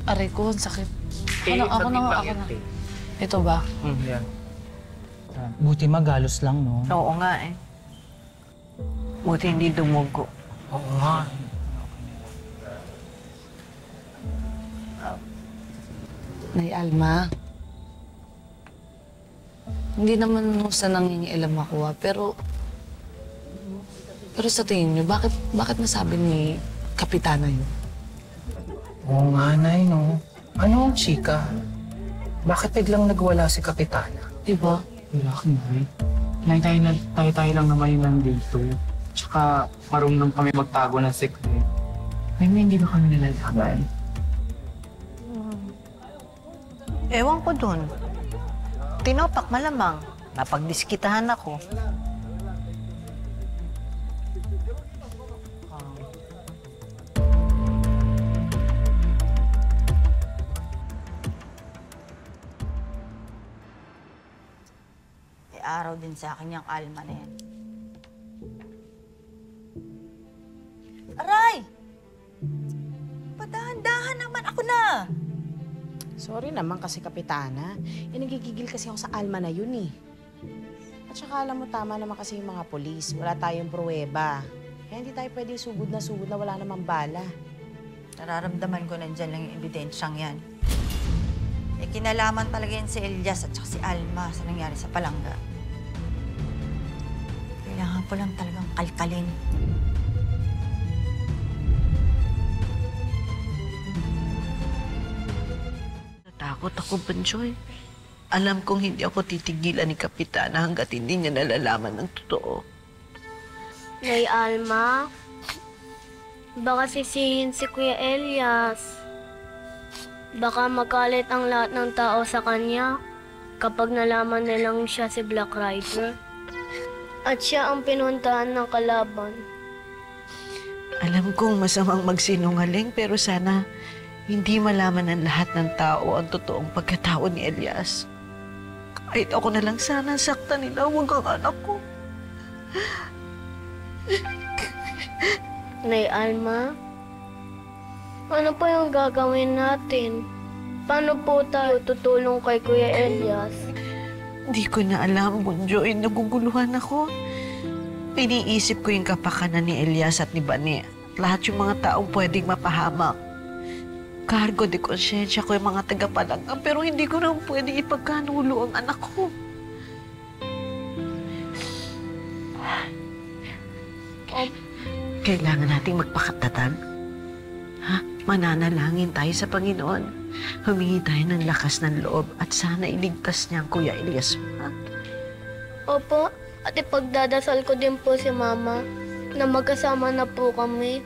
Aray ko, ang sakit. Ako na. Ito ba? Yan. Buti magalos lang, no? Oo nga eh. Buti hindi dumugo. Oo nga. Nay Alma. Hindi naman sa nangingialam ako pero sa tingin niyo, bakit nasabi ni Kapitana yun? Oo nga, Nay, no? Ano, chika? Bakit biglang nagwala si Kapitana? Diba? Wala ka, Nay. Tayo lang naman yung nandito. Tsaka marunong kami magtago ng secret. May hindi ba kami nalalaman? Ewan ko dun. Tinopak malamang. Napagdiskitahan ako. May araw din sa akin yung Alma na yan. Aray! Padahan-dahan naman ako na! Sorry naman kasi, Kapitana. Nagigigil kasi ako sa Alma na yun eh. At saka alam mo, tama naman kasi yung mga polis. Wala tayong pruweba. Kaya hindi tayo pwede sugod na wala namang bala. Nararamdaman ko nandyan lang yung ebidensyang yan. Eh, kinalaman talaga yan si Elias at saka si Alma sa nangyari sa Palangga. Kailangan ko lang talagang kalkalin. Natakot ako, Banjoy. Alam kong hindi ako titigilan ni Kapitana hanggat hindi niya nalalaman ng totoo. Nay Alma, baka sisihin si Kuya Elias. Baka magalit ang lahat ng tao sa kanya kapag nalaman nilang siya si Black Rider. At siya ang pinuntahan ng kalaban. Alam kong masamang magsinungaling pero sana hindi malaman ng lahat ng tao ang totoong pagkatao ni Elias. Kahit ako na lang sana saktan nila, huwag ang anak ko. Nay Alma, ano pa yung gagawin natin? Paano po tayo tutulong kay Kuya Elias? Hindi ko na alam, Bunjoy. Naguguluhan ako. Iniisip ko yung kapakanan ni Elias at ni Bani. Lahat yung mga taong pwedeng mapahamak. Cargo de konsyensya ko yung mga tagapalangang pero hindi ko na pwedeng ipagkanulo ang anak ko. Kailangan nating magpakatatag. Ha? Mananalangin tayo sa Panginoon. Humingi tayo ng lakas ng loob at sana iligtas niya ang Kuya Elias. Ha? Opo, at ipagdadasal ko din po si Mama na magkasama na po kami.